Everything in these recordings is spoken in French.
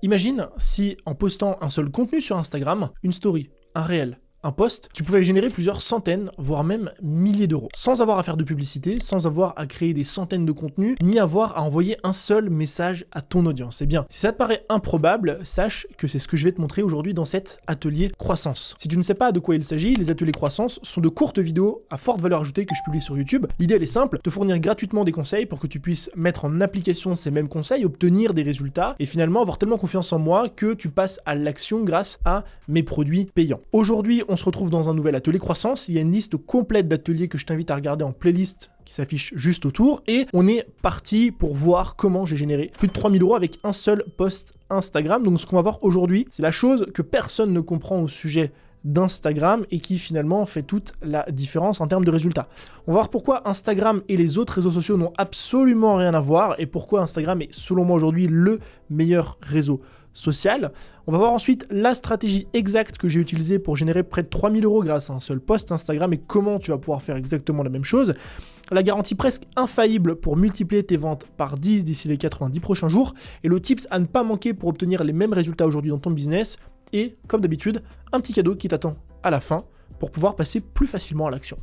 Imagine si en postant un seul contenu sur Instagram, une story, un réel, un post, tu pouvais générer plusieurs centaines, voire même milliers d'euros, sans avoir à faire de publicité, sans avoir à créer des centaines de contenus, ni avoir à envoyer un seul message à ton audience. Eh bien, si ça te paraît improbable, sache que c'est ce que je vais te montrer aujourd'hui dans cet atelier croissance. Si tu ne sais pas de quoi il s'agit, les ateliers croissance sont de courtes vidéos à forte valeur ajoutée que je publie sur YouTube. L'idée elle est simple, te fournir gratuitement des conseils pour que tu puisses mettre en application ces mêmes conseils, obtenir des résultats et finalement avoir tellement confiance en moi que tu passes à l'action grâce à mes produits payants. Aujourd'hui, on se retrouve dans un nouvel atelier croissance. Il y a une liste complète d'ateliers que je t'invite à regarder en playlist qui s'affiche juste autour. Et on est parti pour voir comment j'ai généré plus de 3000 euros avec un seul post Instagram. Donc ce qu'on va voir aujourd'hui, c'est la chose que personne ne comprend au sujet d'Instagram et qui finalement fait toute la différence en termes de résultats. On va voir pourquoi Instagram et les autres réseaux sociaux n'ont absolument rien à voir et pourquoi Instagram est selon moi aujourd'hui le meilleur réseau social. On va voir ensuite la stratégie exacte que j'ai utilisée pour générer près de 3000 euros grâce à un seul post Instagram et comment tu vas pouvoir faire exactement la même chose. La garantie presque infaillible pour multiplier tes ventes par 10 d'ici les 90 prochains jours et le tips à ne pas manquer pour obtenir les mêmes résultats aujourd'hui dans ton business et, comme d'habitude, un petit cadeau qui t'attend à la fin pour pouvoir passer plus facilement à l'action.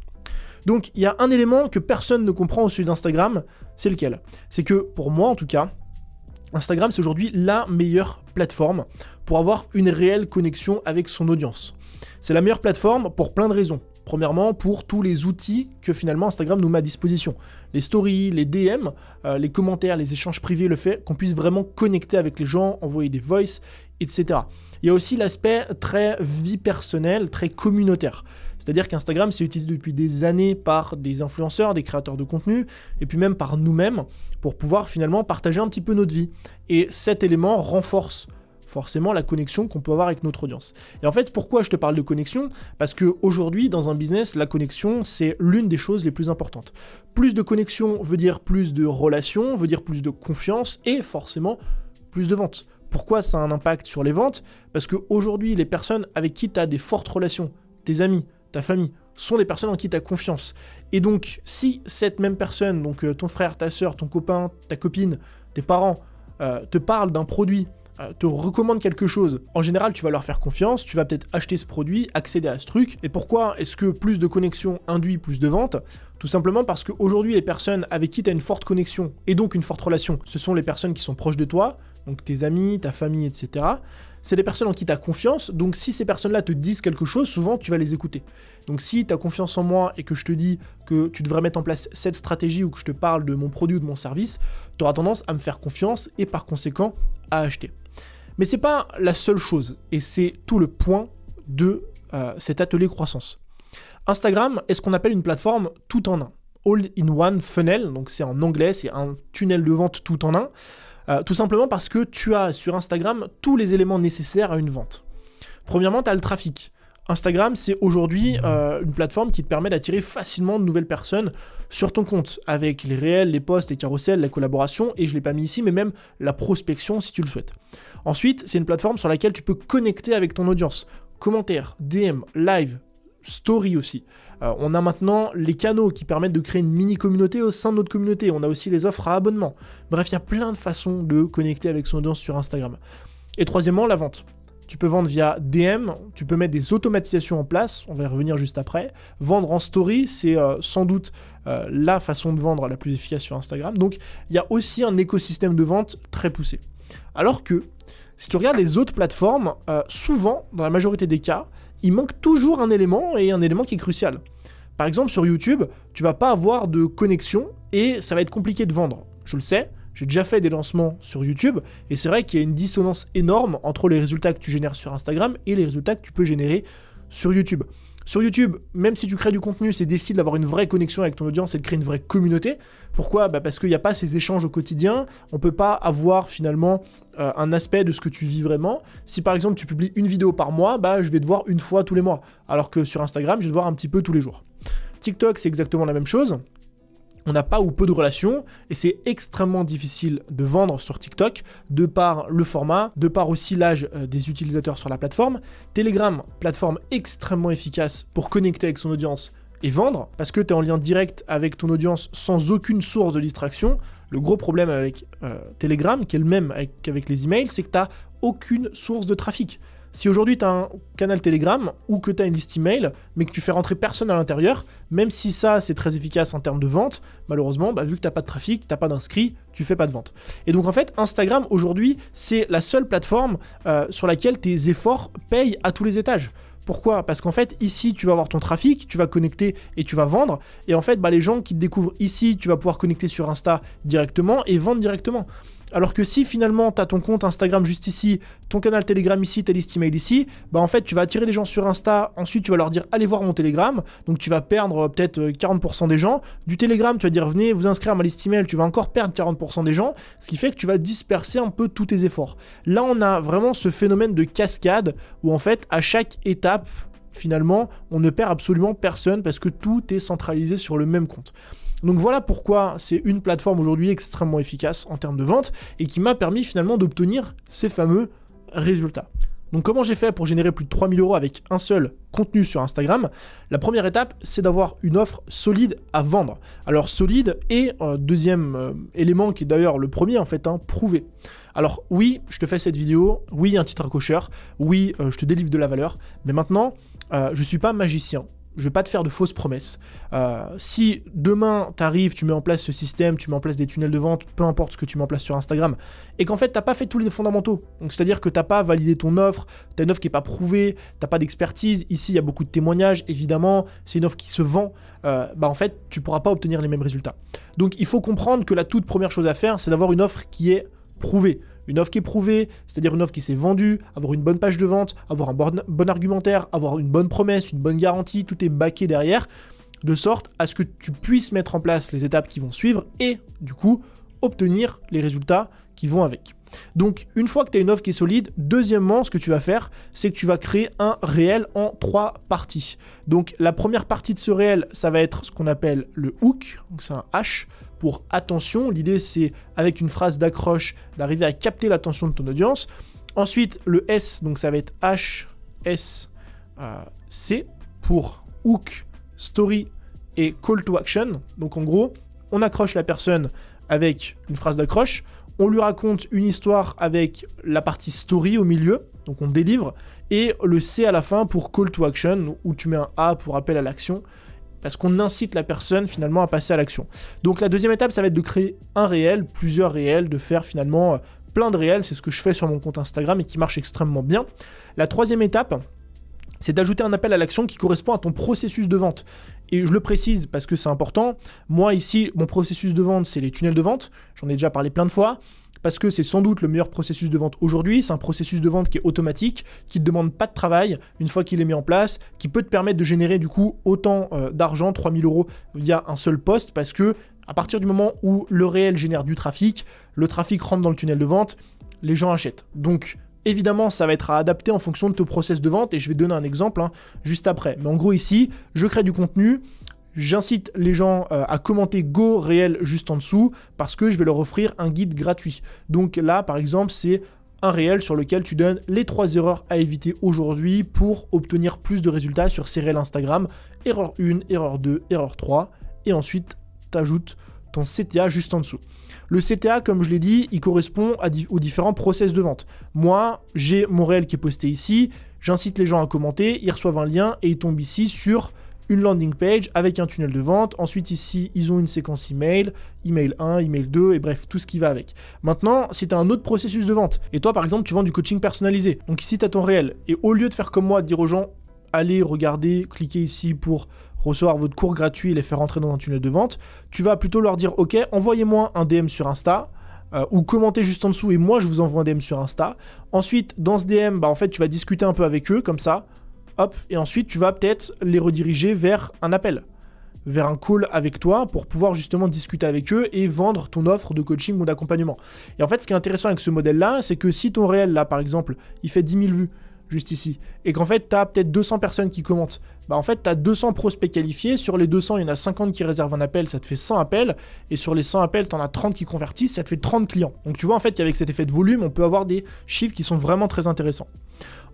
Donc, il y a un élément que personne ne comprend au sujet d'Instagram, c'est lequel ? C'est que, pour moi en tout cas, Instagram, c'est aujourd'hui la meilleure plateforme pour avoir une réelle connexion avec son audience. C'est la meilleure plateforme pour plein de raisons. Premièrement, pour tous les outils que finalement Instagram nous met à disposition. Les stories, les DM, les commentaires, les échanges privés, le fait qu'on puisse vraiment connecter avec les gens, envoyer des voices, etc. Il y a aussi l'aspect très vie personnelle, très communautaire. C'est-à-dire qu'Instagram, c'est utilisé depuis des années par des influenceurs, des créateurs de contenu, et puis même par nous-mêmes, pour pouvoir finalement partager un petit peu notre vie. Et cet élément renforce forcément la connexion qu'on peut avoir avec notre audience. Et en fait, pourquoi je te parle de connexion ? Parce qu'aujourd'hui, dans un business, la connexion, c'est l'une des choses les plus importantes. Plus de connexion veut dire plus de relations, veut dire plus de confiance, et forcément, plus de ventes. Pourquoi ça a un impact sur les ventes ? Parce qu'aujourd'hui, les personnes avec qui tu as des fortes relations, tes amis, ta famille, sont des personnes en qui tu as confiance. Et donc, si cette même personne, donc ton frère, ta sœur, ton copain, ta copine, tes parents, te parlent d'un produit, te recommande quelque chose, en général tu vas leur faire confiance, tu vas peut-être acheter ce produit, accéder à ce truc. Et pourquoi est-ce que plus de connexion induit plus de ventes ? Tout simplement parce qu'aujourd'hui les personnes avec qui tu as une forte connexion et donc une forte relation, ce sont les personnes qui sont proches de toi, donc tes amis, ta famille, etc. C'est des personnes en qui tu as confiance, donc si ces personnes-là te disent quelque chose, souvent tu vas les écouter. Donc si tu as confiance en moi et que je te dis que tu devrais mettre en place cette stratégie ou que je te parle de mon produit ou de mon service, tu auras tendance à me faire confiance et par conséquent à acheter. Mais c'est pas la seule chose, et c'est tout le point de cet atelier croissance. Instagram est ce qu'on appelle une plateforme tout en un. All-in-one funnel, donc c'est en anglais, c'est un tunnel de vente tout en un. Tout simplement parce que tu as sur Instagram tous les éléments nécessaires à une vente. Premièrement, tu as le trafic. Instagram, c'est aujourd'hui une plateforme qui te permet d'attirer facilement de nouvelles personnes sur ton compte, avec les réels, les posts, les carousels, la collaboration, et je ne l'ai pas mis ici, mais même la prospection si tu le souhaites. Ensuite, c'est une plateforme sur laquelle tu peux connecter avec ton audience. Commentaires, DM, live, story aussi. On a maintenant les canaux qui permettent de créer une mini-communauté au sein de notre communauté. On a aussi les offres à abonnement. Bref, il y a plein de façons de connecter avec son audience sur Instagram. Et troisièmement, la vente. Tu peux vendre via DM, tu peux mettre des automatisations en place, on va y revenir juste après. Vendre en story, c'est sans doute la façon de vendre la plus efficace sur Instagram. Donc, il y a aussi un écosystème de vente très poussé. Alors que, si tu regardes les autres plateformes, souvent, dans la majorité des cas, il manque toujours un élément et un élément qui est crucial. Par exemple, sur YouTube, tu vas pas avoir de connexion et ça va être compliqué de vendre. Je le sais. J'ai déjà fait des lancements sur YouTube et c'est vrai qu'il y a une dissonance énorme entre les résultats que tu génères sur Instagram et les résultats que tu peux générer sur YouTube. Sur YouTube, même si tu crées du contenu, c'est difficile d'avoir une vraie connexion avec ton audience et de créer une vraie communauté. Pourquoi ? Parce qu'il n'y a pas ces échanges au quotidien, on ne peut pas avoir finalement un aspect de ce que tu vis vraiment. Si par exemple tu publies une vidéo par mois, je vais te voir une fois tous les mois, alors que sur Instagram, je vais te voir un petit peu tous les jours. TikTok, c'est exactement la même chose. On n'a pas ou peu de relations et c'est extrêmement difficile de vendre sur TikTok de par le format, de par aussi l'âge des utilisateurs sur la plateforme. Telegram, plateforme extrêmement efficace pour connecter avec son audience et vendre parce que tu es en lien direct avec ton audience sans aucune source de distraction. Le gros problème avec Telegram, qui est le même qu'avec les emails, c'est que tu n'as aucune source de trafic. Si aujourd'hui tu as un canal Telegram ou que tu as une liste email, mais que tu fais rentrer personne à l'intérieur, même si ça c'est très efficace en termes de vente, malheureusement, vu que tu n'as pas de trafic, tu n'as pas d'inscrits, tu fais pas de vente. Et donc en fait, Instagram aujourd'hui, c'est la seule plateforme sur laquelle tes efforts payent à tous les étages. Pourquoi ? Parce qu'en fait, ici, tu vas avoir ton trafic, tu vas connecter et tu vas vendre. Et en fait, les gens qui te découvrent ici, tu vas pouvoir connecter sur Insta directement et vendre directement. Alors que si finalement tu as ton compte Instagram juste ici, ton canal Telegram ici, ta liste email ici, en fait tu vas attirer des gens sur Insta, ensuite tu vas leur dire allez voir mon Telegram, donc tu vas perdre peut-être 40% des gens. Du Telegram tu vas dire venez vous inscrire à ma liste email, tu vas encore perdre 40% des gens, ce qui fait que tu vas disperser un peu tous tes efforts. Là on a vraiment ce phénomène de cascade où en fait à chaque étape, finalement on ne perd absolument personne parce que tout est centralisé sur le même compte. Donc voilà pourquoi c'est une plateforme aujourd'hui extrêmement efficace en termes de vente et qui m'a permis finalement d'obtenir ces fameux résultats. Donc comment j'ai fait pour générer plus de 3000 € avec un seul contenu sur Instagram ? La première étape, c'est d'avoir une offre solide à vendre. Alors solide et deuxième élément qui est d'ailleurs le premier en fait, prouvé. Alors oui, je te fais cette vidéo, oui un titre accrocheur, oui je te délivre de la valeur, mais maintenant je suis pas magicien. Je vais pas te faire de fausses promesses. Si demain t'arrives, tu mets en place ce système, tu mets en place des tunnels de vente, peu importe ce que tu mets en place sur Instagram, et qu'en fait t'as pas fait tous les fondamentaux, donc c'est-à-dire que t'as pas validé ton offre, t'as une offre qui est pas prouvée, t'as pas d'expertise, ici il y a beaucoup de témoignages, évidemment, c'est une offre qui se vend, en fait tu pourras pas obtenir les mêmes résultats. Donc il faut comprendre que la toute première chose à faire, c'est d'avoir une offre qui est prouvée. Une offre qui est prouvée, c'est-à-dire une offre qui s'est vendue, avoir une bonne page de vente, avoir un bon argumentaire, avoir une bonne promesse, une bonne garantie, tout est backé derrière, de sorte à ce que tu puisses mettre en place les étapes qui vont suivre et du coup obtenir les résultats qui vont avec. Donc une fois que tu as une offre qui est solide, deuxièmement ce que tu vas faire, c'est que tu vas créer un réel en 3 parties. Donc la première partie de ce réel, ça va être ce qu'on appelle le hook, donc c'est un H pour attention. L'idée c'est avec une phrase d'accroche d'arriver à capter l'attention de ton audience. Ensuite le S, donc ça va être HSC pour hook, story et call to action. Donc en gros, on accroche la personne avec une phrase d'accroche, on lui raconte une histoire avec la partie story au milieu, donc on délivre, et le C à la fin pour call to action, où tu mets un A pour appel à l'action, parce qu'on incite la personne finalement à passer à l'action. Donc la deuxième étape, ça va être de créer un réel, plusieurs réels, de faire finalement plein de réels, c'est ce que je fais sur mon compte Instagram et qui marche extrêmement bien. La troisième étape, c'est d'ajouter un appel à l'action qui correspond à ton processus de vente. Et je le précise parce que c'est important, moi ici, mon processus de vente, c'est les tunnels de vente, j'en ai déjà parlé plein de fois, parce que c'est sans doute le meilleur processus de vente aujourd'hui, c'est un processus de vente qui est automatique, qui ne demande pas de travail, une fois qu'il est mis en place, qui peut te permettre de générer du coup autant d'argent, 3000 € via un seul post, parce que à partir du moment où le réel génère du trafic, le trafic rentre dans le tunnel de vente, les gens achètent. Donc évidemment, ça va être à adapter en fonction de ton process de vente et je vais te donner un exemple juste après. Mais en gros ici, je crée du contenu, j'incite les gens à commenter Go réel juste en dessous parce que je vais leur offrir un guide gratuit. Donc là, par exemple, c'est un réel sur lequel tu donnes les 3 erreurs à éviter aujourd'hui pour obtenir plus de résultats sur ces réels Instagram. Erreur 1, erreur 2, erreur 3 et ensuite, tu ajoutes ton CTA juste en dessous. Le CTA, comme je l'ai dit, il correspond aux différents process de vente. Moi, j'ai mon réel qui est posté ici, j'incite les gens à commenter, ils reçoivent un lien et ils tombent ici sur une landing page avec un tunnel de vente. Ensuite ici, ils ont une séquence email, email 1, email 2 et bref, tout ce qui va avec. Maintenant, si tu as un autre processus de vente et toi par exemple, tu vends du coaching personnalisé. Donc ici, tu as ton réel et au lieu de faire comme moi, de dire aux gens, allez regarder, cliquez ici pour recevoir votre cours gratuit et les faire rentrer dans un tunnel de vente, tu vas plutôt leur dire ok, envoyez-moi un DM sur Insta ou commentez juste en dessous et moi je vous envoie un DM sur Insta. Ensuite dans ce DM, en fait tu vas discuter un peu avec eux comme ça, hop, et ensuite tu vas peut-être les rediriger vers un appel, vers un call avec toi pour pouvoir justement discuter avec eux et vendre ton offre de coaching ou d'accompagnement. Et en fait ce qui est intéressant avec ce modèle-là, c'est que si ton réel là par exemple, il fait 10 000 vues, juste ici, et qu'en fait tu as peut-être 200 personnes qui commentent, en fait tu as 200 prospects qualifiés, sur les 200 il y en a 50 qui réservent un appel, ça te fait 100 appels, et sur les 100 appels tu en as 30 qui convertissent, ça te fait 30 clients. Donc tu vois en fait qu'avec cet effet de volume, on peut avoir des chiffres qui sont vraiment très intéressants.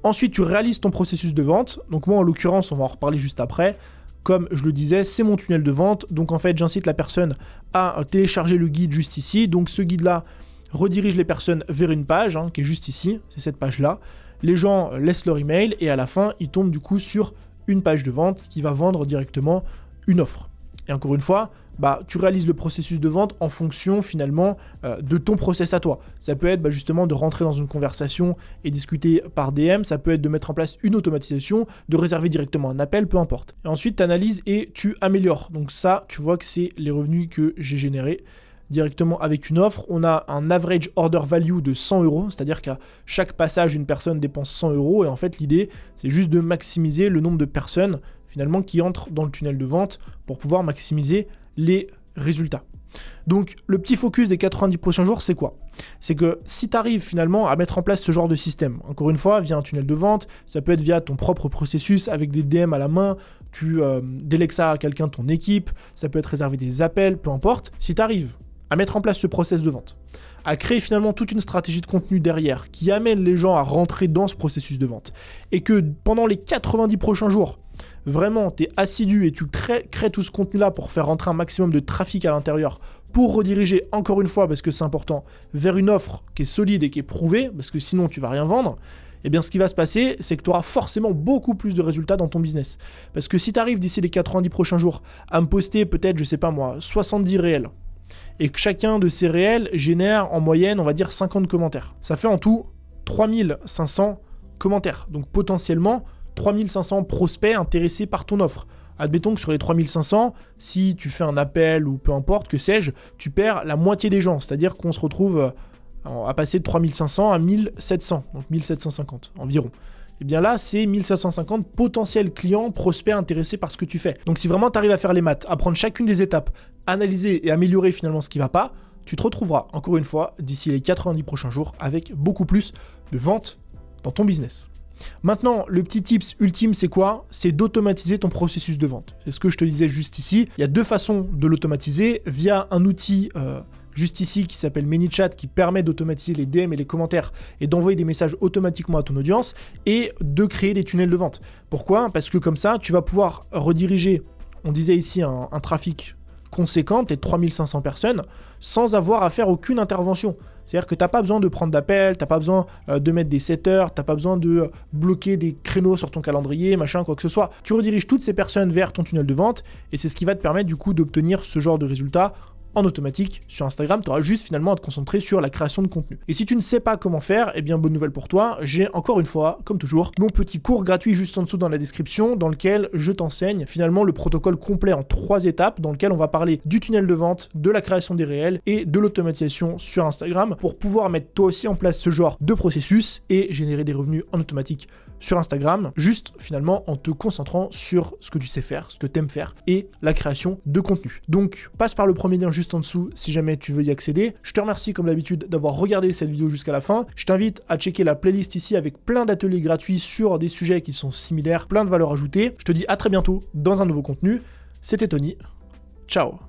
Ensuite tu réalises ton processus de vente, donc moi en l'occurrence on va en reparler juste après, comme je le disais, c'est mon tunnel de vente. Donc en fait, j'incite la personne à télécharger le guide juste ici. Donc ce guide-là redirige les personnes vers une page qui est juste ici, c'est cette page-là. Les gens laissent leur email et à la fin, ils tombent du coup sur une page de vente qui va vendre directement une offre. Et encore une fois, tu réalises le processus de vente en fonction finalement de ton process à toi. Ça peut être justement de rentrer dans une conversation et discuter par DM, ça peut être de mettre en place une automatisation, de réserver directement un appel, peu importe. Et ensuite, tu analyses et tu améliores. Donc ça, tu vois que c'est les revenus que j'ai générés directement avec une offre. On a un average order value de 100 €, c'est-à-dire qu'à chaque passage, une personne dépense 100 € et en fait, l'idée, c'est juste de maximiser le nombre de personnes finalement qui entrent dans le tunnel de vente pour pouvoir maximiser les résultats. Donc le petit focus des 90 prochains jours, c'est quoi? C'est que si tu arrives finalement à mettre en place ce genre de système, encore une fois, via un tunnel de vente, ça peut être via ton propre processus avec des DM à la main, tu délègues ça à quelqu'un de ton équipe, ça peut être réservé des appels, peu importe. Si tu arrives à mettre en place ce process de vente, à créer finalement toute une stratégie de contenu derrière qui amène les gens à rentrer dans ce processus de vente et que pendant les 90 prochains jours, vraiment, tu es assidu et tu crées tout ce contenu-là pour faire rentrer un maximum de trafic à l'intérieur, pour rediriger, encore une fois, parce que c'est important, vers une offre qui est solide et qui est prouvée, parce que sinon tu vas rien vendre, eh bien ce qui va se passer, c'est que tu auras forcément beaucoup plus de résultats dans ton business. Parce que si tu arrives d'ici les 90 prochains jours à me poster peut-être, je sais pas moi, 70 réels, et que chacun de ces réels génère en moyenne, on va dire 50 commentaires, ça fait en tout 3500 commentaires. Donc potentiellement, 3500 prospects intéressés par ton offre. Admettons que sur les 3500, si tu fais un appel ou peu importe, que sais-je, tu perds la moitié des gens. C'est-à-dire qu'on se retrouve à passer de 3500 à 1700, donc 1750 environ. Et bien là, c'est 1750 potentiels clients, prospects intéressés par ce que tu fais. Donc si vraiment tu arrives à faire les maths, à prendre chacune des étapes, analyser et améliorer finalement ce qui ne va pas, tu te retrouveras, encore une fois, d'ici les 90 prochains jours, avec beaucoup plus de ventes dans ton business. Maintenant, le petit tips ultime, c'est quoi? C'est d'automatiser ton processus de vente. C'est ce que je te disais juste ici. Il y a deux façons de l'automatiser via un outil juste ici qui s'appelle ManyChat qui permet d'automatiser les DM et les commentaires et d'envoyer des messages automatiquement à ton audience et de créer des tunnels de vente. Pourquoi? Parce que comme ça, tu vas pouvoir rediriger, on disait ici, un trafic conséquent, peut-être 3500 personnes, sans avoir à faire aucune intervention. C'est-à-dire que tu n'as pas besoin de prendre d'appel, tu n'as pas besoin de mettre des setters, tu n'as pas besoin de bloquer des créneaux sur ton calendrier, machin, quoi que ce soit. Tu rediriges toutes ces personnes vers ton tunnel de vente et c'est ce qui va te permettre du coup d'obtenir ce genre de résultats en automatique sur Instagram. Tu auras juste finalement à te concentrer sur la création de contenu. Et si tu ne sais pas comment faire, eh bien bonne nouvelle pour toi, j'ai encore une fois, comme toujours, mon petit cours gratuit juste en dessous dans la description dans lequel je t'enseigne finalement le protocole complet en 3 étapes dans lequel on va parler du tunnel de vente, de la création des réels et de l'automatisation sur Instagram pour pouvoir mettre toi aussi en place ce genre de processus et générer des revenus en automatique sur Instagram, juste finalement en te concentrant sur ce que tu sais faire, ce que tu aimes faire et la création de contenu. Donc passe par le premier lien juste en dessous si jamais tu veux y accéder. Je te remercie comme d'habitude d'avoir regardé cette vidéo jusqu'à la fin. Je t'invite à checker la playlist ici avec plein d'ateliers gratuits sur des sujets qui sont similaires, plein de valeurs ajoutées. Je te dis à très bientôt dans un nouveau contenu. C'était Tony. Ciao.